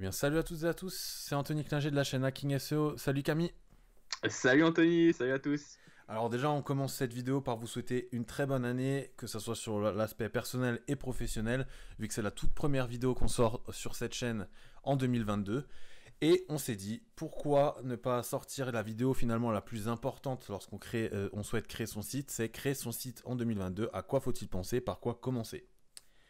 Eh bien, salut à toutes et à tous, c'est Anthony Klinger de la chaîne Hacking SEO. Salut Camille. Salut Anthony, salut à tous. Alors déjà, on commence cette vidéo par vous souhaiter une très bonne année, que ce soit sur l'aspect personnel et professionnel, vu que c'est la toute première vidéo qu'on sort sur cette chaîne en 2022. Et on s'est dit, pourquoi ne pas sortir la vidéo finalement la plus importante lorsqu'on on souhaite créer son site, c'est créer son site en 2022. À quoi faut-il penser, par quoi commencer?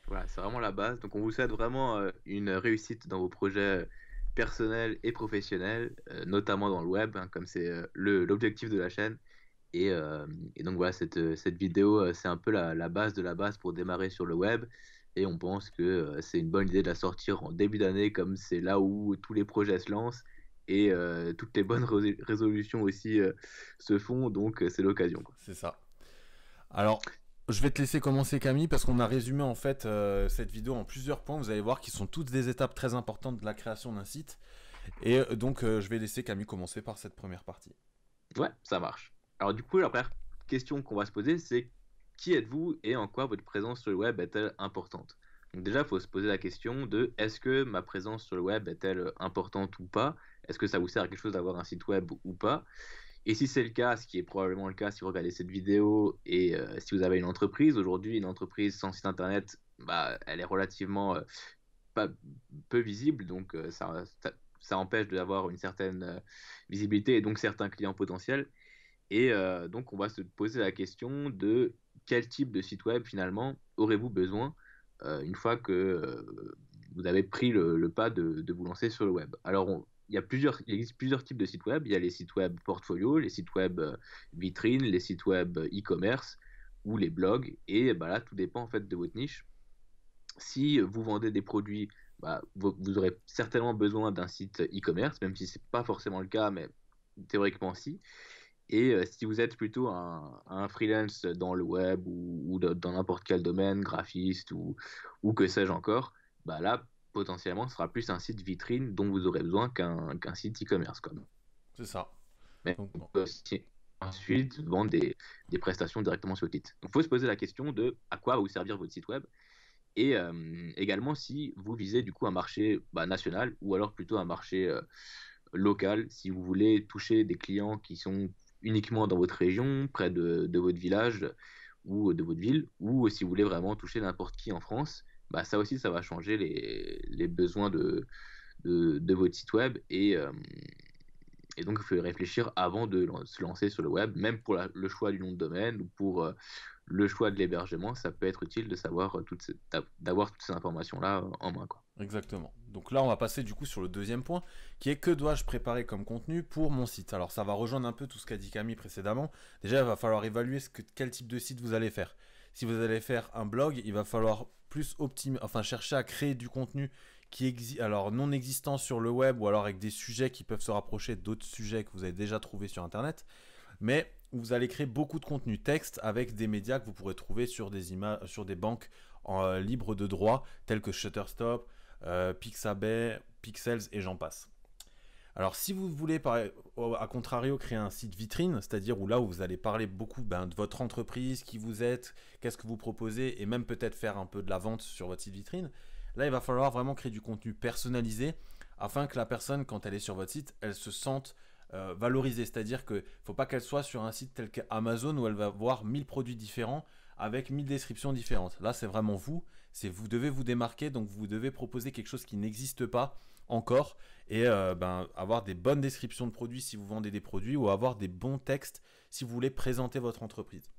Voilà, c'est vraiment la base. Donc on vous souhaite vraiment une réussite dans vos projets personnels et professionnels, notamment dans le web, hein, comme c'est l'objectif de la chaîne. Et donc voilà, cette vidéo, c'est un peu la base de la base pour démarrer sur le web. Et on pense que c'est une bonne idée de la sortir en début d'année, comme c'est là où tous les projets se lancent et toutes les bonnes résolutions aussi se font. Donc c'est l'occasion, quoi. C'est ça. Alors, je vais te laisser commencer Camille parce qu'on a résumé en fait cette vidéo en plusieurs points. Vous allez voir qu'ils sont toutes des étapes très importantes de la création d'un site. Et donc je vais laisser Camille commencer par cette première partie. Ouais, ça marche. Alors du coup, la première question qu'on va se poser, c'est qui êtes-vous et en quoi votre présence sur le web est-elle importante? Donc déjà, il faut se poser la question de est-ce que ma présence sur le web est-elle importante ou pas? Est-ce que ça vous sert à quelque chose d'avoir un site web ou pas? Et si c'est le cas, ce qui est probablement le cas si vous regardez cette vidéo et si vous avez une entreprise, aujourd'hui, une entreprise sans site internet, bah, elle est relativement pas, peu visible, donc ça empêche d'avoir une certaine visibilité et donc certains clients potentiels. Et donc, on va se poser la question de quel type de site web finalement aurez-vous besoin une fois que vous avez pris le pas de vous lancer sur le web. Alors, il existe plusieurs types de sites web. Il y a les sites web portfolio, les sites web vitrines, les sites web e-commerce ou les blogs. Et bah, là, tout dépend en fait de votre niche. Si vous vendez des produits, bah, vous aurez certainement besoin d'un site e-commerce, même si c'est pas forcément le cas, mais théoriquement si. Et si vous êtes plutôt un freelance dans le web ou dans n'importe quel domaine, graphiste ou que sais-je encore, bah là, potentiellement, ce sera plus un site vitrine dont vous aurez besoin qu'un site e-commerce, quoi. C'est ça. Mais Donc, on peut aussi ensuite vendre des prestations directement sur le site. Donc, il faut se poser la question de à quoi va vous servir votre site web et également si vous visez du coup un marché bah, national ou alors plutôt un marché local, si vous voulez toucher des clients qui sont uniquement dans votre région, près de votre village ou de votre ville, ou si vous voulez vraiment toucher n'importe qui en France, bah ça aussi, ça va changer les besoins de votre site web. Et donc, il faut y réfléchir avant de se lancer sur le web, même pour le choix du nom de domaine ou pour le choix de l'hébergement, ça peut être utile de savoir d'avoir toutes ces informations-là en main, quoi. exactement. Donc là, on va passer du coup sur le deuxième point, qui est que dois-je préparer comme contenu pour mon site. Alors ça va rejoindre un peu tout ce qu'a dit Camille précédemment. Déjà, il va falloir évaluer quel type de site vous allez faire. Si vous allez faire un blog, il va falloir plus chercher à créer du contenu qui existe, alors non existant sur le web ou alors avec des sujets qui peuvent se rapprocher d'autres sujets que vous avez déjà trouvés sur Internet. Mais vous allez créer beaucoup de contenu texte avec des médias que vous pourrez trouver sur des images, sur des banques libres de droit telles que Shutterstock, Pixabay, Pixels et j'en passe. Alors si vous voulez, à contrario, créer un site vitrine, c'est-à-dire où là où vous allez parler beaucoup de votre entreprise, qui vous êtes, qu'est-ce que vous proposez, et même peut-être faire un peu de la vente sur votre site vitrine, là il va falloir vraiment créer du contenu personnalisé afin que la personne, quand elle est sur votre site, elle se sente valorisée. C'est-à-dire qu'il ne faut pas qu'elle soit sur un site tel qu'Amazon où elle va voir 1000 produits différents avec 1000 descriptions différentes. Là, c'est vraiment vous devez vous démarquer, donc vous devez proposer quelque chose qui n'existe pas encore et avoir des bonnes descriptions de produits si vous vendez des produits ou avoir des bons textes si vous voulez présenter votre entreprise.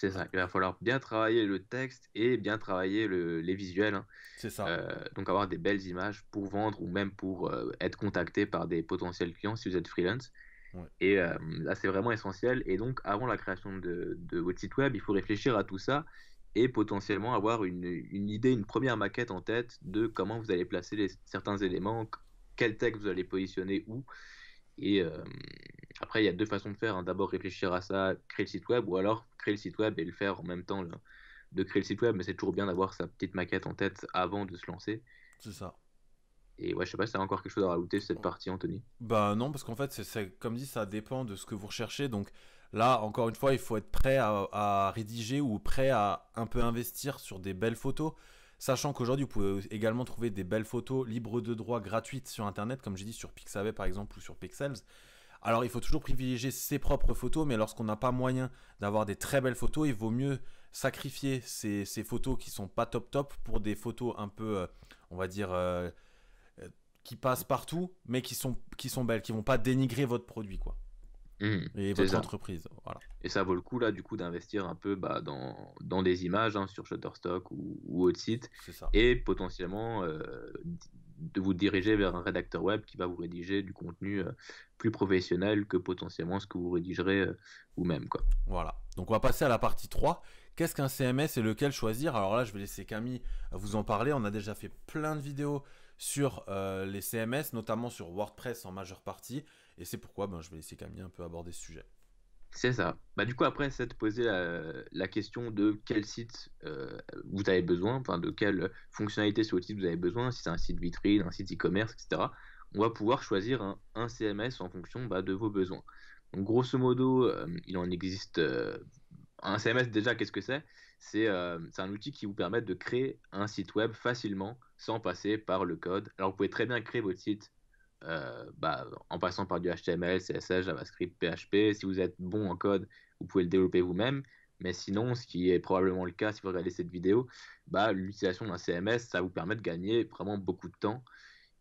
C'est ça, il va falloir bien travailler le texte et bien travailler les visuels, hein. C'est ça. Donc avoir des belles images pour vendre ou même pour être contacté par des potentiels clients si vous êtes freelance. Ouais. Et là, c'est vraiment essentiel. Et donc, avant la création de votre site web, il faut réfléchir à tout ça et potentiellement avoir une idée, une première maquette en tête de comment vous allez placer certains éléments, quel texte vous allez positionner où. Et après, il y a deux façons de faire, hein. D'abord, réfléchir à ça, créer le site web, ou alors créer le site web et le faire en même temps de créer le site web. Mais c'est toujours bien d'avoir sa petite maquette en tête avant de se lancer. C'est ça. Et ouais, je sais pas si t'as encore quelque chose à rajouter sur cette partie, Anthony. Bah non, parce qu'en fait, comme dit, ça dépend de ce que vous recherchez. Donc là, encore une fois, il faut être prêt à rédiger ou prêt à un peu investir sur des belles photos. Sachant qu'aujourd'hui, vous pouvez également trouver des belles photos libres de droit gratuites sur Internet, comme j'ai dit sur Pixabay par exemple ou sur Pexels. Alors, il faut toujours privilégier ses propres photos, mais lorsqu'on n'a pas moyen d'avoir des très belles photos, il vaut mieux sacrifier ces photos qui sont pas top top pour des photos un peu, on va dire, qui passent partout, mais qui sont belles, qui vont pas dénigrer votre produit, quoi, et C'est votre ça. entreprise. Voilà. Et ça vaut le coup là du coup d'investir un peu dans des images hein, sur Shutterstock ou autre site C'est ça. et potentiellement de vous diriger vers un rédacteur web qui va vous rédiger du contenu plus professionnel que potentiellement ce que vous rédigerez vous-même quoi. Voilà. Donc, on va passer à la partie 3. Qu'est-ce qu'un CMS et lequel choisir? Alors là, je vais laisser Camille vous en parler. On a déjà fait plein de vidéos sur les CMS, notamment sur WordPress en majeure partie. Et c'est pourquoi je vais laisser Camille un peu aborder ce sujet. C'est ça. Bah, du coup, après, c'est de poser la question de quel site vous avez besoin, enfin de quelle fonctionnalité sur le site vous avez besoin, si c'est un site vitrine, un site e-commerce, etc. On va pouvoir choisir un CMS en fonction de vos besoins. Donc, grosso modo, il en existe un CMS déjà, qu'est-ce que c'est? C'est un outil qui vous permet de créer un site web facilement sans passer par le code. Alors, vous pouvez très bien créer votre site en passant par du HTML, CSS, JavaScript, PHP. Si vous êtes bon en code, vous pouvez le développer vous-même. Mais sinon, ce qui est probablement le cas si vous regardez cette vidéo, l'utilisation d'un CMS, ça vous permet de gagner vraiment beaucoup de temps.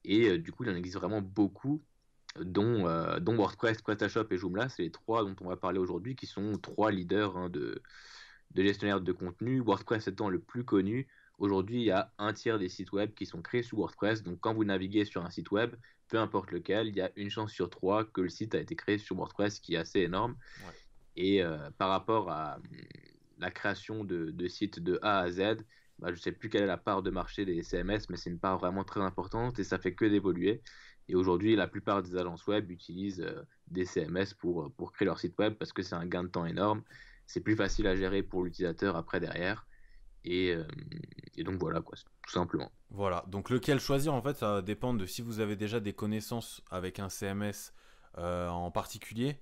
Et du coup, il en existe vraiment beaucoup, dont WordPress, PrestaShop et Joomla. C'est les trois dont on va parler aujourd'hui, qui sont trois leaders hein, de gestionnaires de contenu. WordPress étant le plus connu. Aujourd'hui, il y a un tiers des sites web qui sont créés sous WordPress. Donc, quand vous naviguez sur un site web, peu importe lequel, il y a une chance sur trois que le site a été créé sur WordPress, ce qui est assez énorme. Ouais. Et par rapport à la création de sites de A à Z, je ne sais plus quelle est la part de marché des CMS, mais c'est une part vraiment très importante et ça fait que d'évoluer. Et aujourd'hui, la plupart des agences web utilisent des CMS pour créer leur site web parce que c'est un gain de temps énorme. C'est plus facile à gérer pour l'utilisateur après derrière. Et, euh, et donc voilà, quoi, tout simplement. Voilà, donc lequel choisir en fait, ça va dépendre de si vous avez déjà des connaissances avec un CMS en particulier.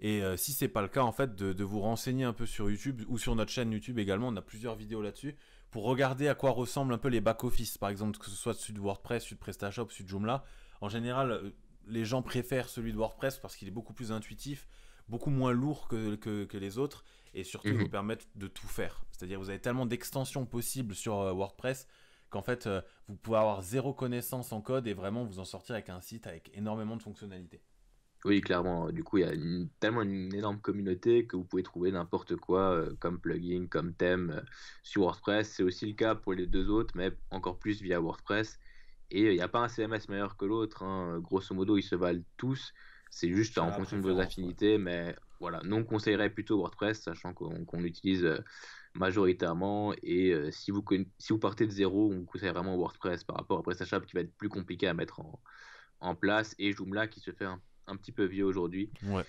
Et si c'est pas le cas, en fait, de vous renseigner un peu sur YouTube ou sur notre chaîne YouTube également, on a plusieurs vidéos là-dessus, pour regarder à quoi ressemblent un peu les back-office, par exemple, que ce soit celui de WordPress, celui de PrestaShop, celui de Joomla. En général, les gens préfèrent celui de WordPress parce qu'il est beaucoup plus intuitif, beaucoup moins lourd que les autres, et surtout, il vous Mhm. permet de tout faire. C'est-à-dire, vous avez tellement d'extensions possibles sur WordPress qu'en fait, vous pouvez avoir zéro connaissance en code et vraiment vous en sortir avec un site avec énormément de fonctionnalités. Oui, clairement. Du coup, il y a tellement une énorme communauté que vous pouvez trouver n'importe quoi comme plugin, comme thème sur WordPress. C'est aussi le cas pour les deux autres, mais encore plus via WordPress. Et il n'y a pas un CMS meilleur que l'autre, hein. Grosso modo, ils se valent tous. C'est juste C'est à en la fonction de vos préférence, ouais. affinités. Mais voilà, nous, on conseillerait plutôt WordPress, sachant qu'on l'utilise majoritairement. Et si vous partez de zéro, on vous conseille vraiment WordPress par rapport à PrestaShop qui va être plus compliqué à mettre en place. Et Joomla qui se fait un petit peu vieux aujourd'hui Ouais,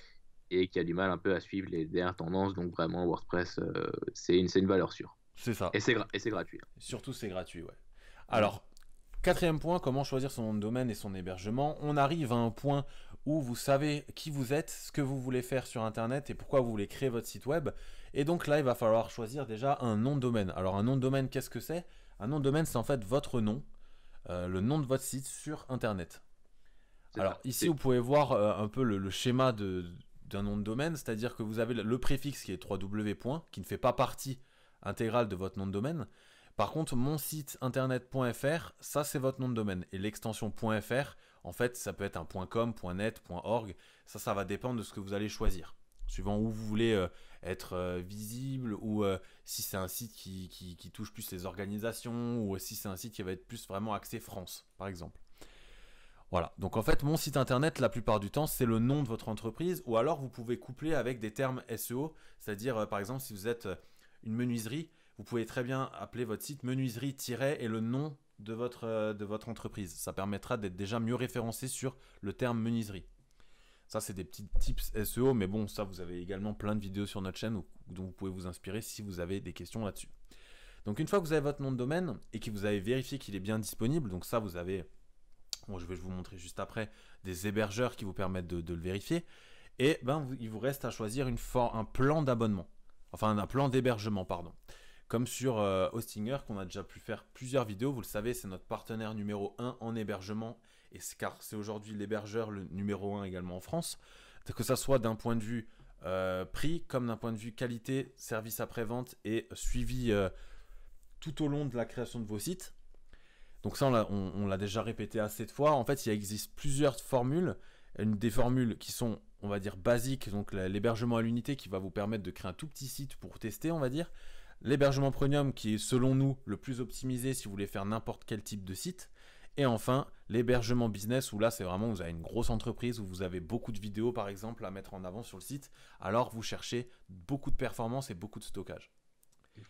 et qui a du mal un peu à suivre les dernières tendances. Donc vraiment, WordPress, c'est une valeur sûre. c'est ça. Et c'est gratuit. Surtout, c'est gratuit, ouais. Mm. Alors, quatrième point, comment choisir son nom de domaine et son hébergement. On arrive à un point où vous savez qui vous êtes, ce que vous voulez faire sur Internet et pourquoi vous voulez créer votre site web. Et donc là, il va falloir choisir déjà un nom de domaine. Alors, un nom de domaine, qu'est-ce que c'est? Un nom de domaine, c'est en fait votre nom, le nom de votre site sur Internet. C'est Alors, ça. ici, vous pouvez voir un peu le schéma d'un nom de domaine, c'est-à-dire que vous avez le préfixe qui est 3W. Qui ne fait pas partie intégrale de votre nom de domaine. Par contre, mon site internet.fr, ça c'est votre nom de domaine. Et l'extension .fr, en fait, ça peut être un .com, .net, .org. Ça va dépendre de ce que vous allez choisir. Suivant où vous voulez être visible, ou si c'est un site qui touche plus les organisations, ou si c'est un site qui va être plus vraiment axé France, par exemple. Voilà, donc en fait, mon site internet, la plupart du temps, c'est le nom de votre entreprise, ou alors vous pouvez coupler avec des termes SEO, c'est-à-dire, par exemple, si vous êtes une menuiserie, vous pouvez très bien appeler votre site menuiserie- et le nom de votre entreprise. Ça permettra d'être déjà mieux référencé sur le terme menuiserie. Ça, c'est des petits tips SEO, mais bon, ça, vous avez également plein de vidéos sur notre chaîne dont vous pouvez vous inspirer si vous avez des questions là-dessus. Donc, une fois que vous avez votre nom de domaine et que vous avez vérifié qu'il est bien disponible, donc ça, vous avez, bon, je vais vous montrer juste après, des hébergeurs qui vous permettent de le vérifier, et il vous reste à choisir un plan d'abonnement, enfin un plan d'hébergement, pardon. comme sur Hostinger, qu'on a déjà pu faire plusieurs vidéos. Vous le savez, c'est notre partenaire numéro 1 en hébergement, car c'est aujourd'hui l'hébergeur le numéro 1 également en France. Que ça soit d'un point de vue prix, comme d'un point de vue qualité, service après-vente et suivi tout au long de la création de vos sites. Donc ça, on l'a déjà répété assez de fois. En fait, il existe plusieurs formules. Des formules qui sont, on va dire, basiques. Donc l'hébergement à l'unité qui va vous permettre de créer un tout petit site pour tester, on va dire. L'hébergement premium qui est, selon nous, le plus optimisé si vous voulez faire n'importe quel type de site. Et enfin, l'hébergement business où là, c'est vraiment, vous avez une grosse entreprise où vous avez beaucoup de vidéos, par exemple, à mettre en avant sur le site. Alors, vous cherchez beaucoup de performance et beaucoup de stockage.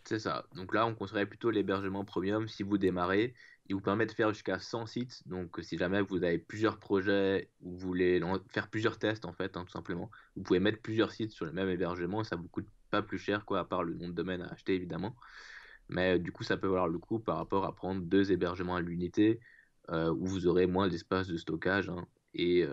C'est ça. Donc là, on conseillerait plutôt l'hébergement premium si vous démarrez. Il vous permet de faire jusqu'à 100 sites. Donc si jamais vous avez plusieurs projets ou vous voulez faire plusieurs tests, en fait, hein, tout simplement, vous pouvez mettre plusieurs sites sur le même hébergement et ça vous coûte pas plus cher, quoi, à part le nom de domaine à acheter, évidemment. Mais du coup, ça peut valoir le coup par rapport à prendre 2 hébergements à l'unité où vous aurez moins d'espace de stockage, hein, et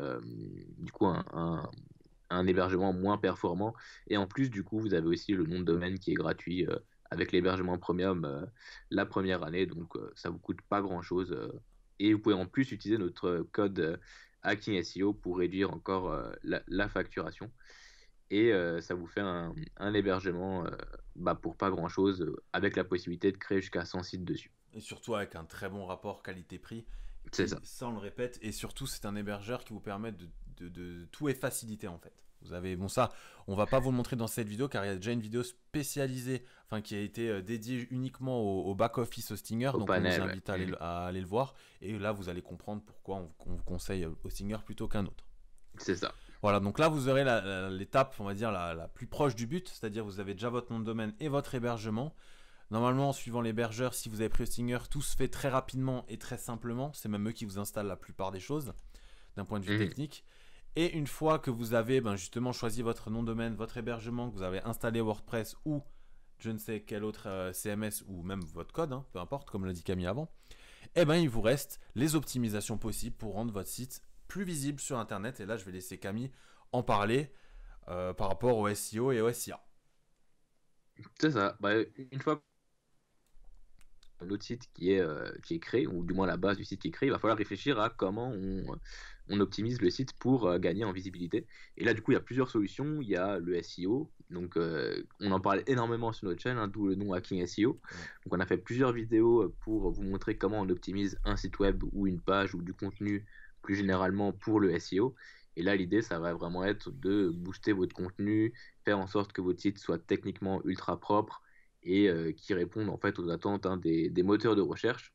du coup, un hébergement moins performant. Et en plus, du coup, vous avez aussi le nom de domaine qui est gratuit avec l'hébergement premium la première année. Donc, ça vous coûte pas grand-chose. Et vous pouvez en plus utiliser notre code Hacking SEO pour réduire encore la facturation. Et ça vous fait un hébergement pour pas grand-chose avec la possibilité de créer jusqu'à 100 sites dessus. Et surtout avec un très bon rapport qualité-prix. C'est ça. Ça, on le répète. Et surtout, c'est un hébergeur qui vous permet de tout est facilité en fait. Vous avez, bon ça, on va pas vous le montrer dans cette vidéo car il y a déjà une vidéo spécialisée, enfin qui a été dédiée uniquement au back-office Hostinger. Donc panel, on vous invite à aller le voir. Et là, vous allez comprendre pourquoi on vous conseille Hostinger plutôt qu'un autre. C'est ça. Voilà, donc là, vous aurez l'étape, on va dire, la plus proche du but. C'est-à-dire, vous avez déjà votre nom de domaine et votre hébergement. Normalement, suivant l'hébergeur, si vous avez pris Hostinger, tout se fait très rapidement et très simplement. C'est même eux qui vous installent la plupart des choses, d'un point de vue technique. Et une fois que vous avez justement choisi votre nom de domaine, votre hébergement, que vous avez installé WordPress ou je ne sais quel autre CMS ou même votre code, hein, peu importe, comme l'a dit Camille avant, il vous reste les optimisations possibles pour rendre votre site plus visible sur Internet. Et là, je vais laisser Camille en parler par rapport au SEO et au SIA. C'est ça. Une fois notre site qui est créé, ou du moins la base du site qui est créé, il va falloir réfléchir à comment on optimise le site pour gagner en visibilité. Et là, du coup, il y a plusieurs solutions. Il y a le SEO. Donc, on en parle énormément sur notre chaîne, hein, d'où le nom Hacking SEO. Donc, on a fait plusieurs vidéos pour vous montrer comment on optimise un site web ou une page ou du contenu plus généralement pour le SEO. Et là, l'idée, ça va vraiment être de booster votre contenu, faire en sorte que votre site soit techniquement ultra propre et qui répondent en fait aux attentes, hein, des moteurs de recherche.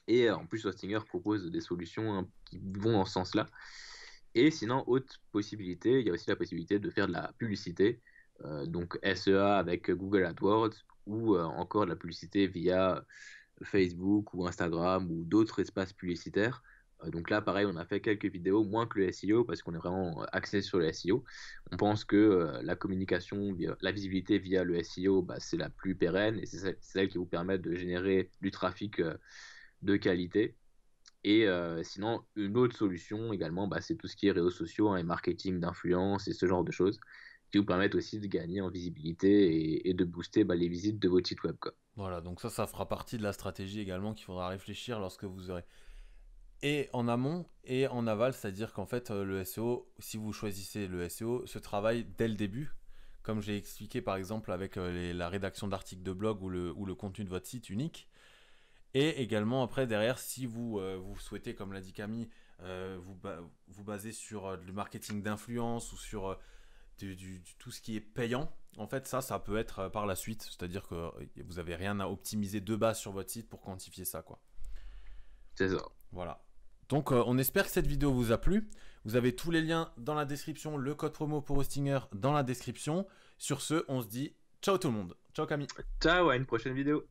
Et en plus, Hostinger propose des solutions, hein, qui vont dans ce sens-là. Et sinon, autre possibilité, il y a aussi la possibilité de faire de la publicité, donc SEA avec Google AdWords ou encore de la publicité via Facebook ou Instagram ou d'autres espaces publicitaires. Donc là, pareil, on a fait quelques vidéos, moins que le SEO, parce qu'on est vraiment axé sur le SEO. On pense que la communication, la visibilité via le SEO, c'est la plus pérenne et c'est celle qui vous permet de générer du trafic de qualité. Et sinon, une autre solution également, c'est tout ce qui est réseaux sociaux, hein, et marketing d'influence et ce genre de choses qui vous permettent aussi de gagner en visibilité et de booster les visites de votre site web, quoi. Voilà, donc ça fera partie de la stratégie également qu'il faudra réfléchir lorsque vous aurez et en amont et en aval, c'est-à-dire qu'en fait le SEO, si vous choisissez le SEO, se travaille dès le début, comme j'ai expliqué par exemple avec la rédaction d'articles de blog ou le contenu de votre site unique. Et également après derrière, si vous souhaitez, comme l'a dit Camille, vous baser sur du marketing d'influence ou sur tout ce qui est payant, en fait ça peut être par la suite, c'est-à-dire que vous n'avez rien à optimiser de base sur votre site pour quantifier ça, quoi. C'est ça. Voilà. Donc on espère que cette vidéo vous a plu. Vous avez tous les liens dans la description, le code promo pour Hostinger dans la description. Sur ce, on se dit ciao tout le monde. Ciao Camille. Ciao, à une prochaine vidéo.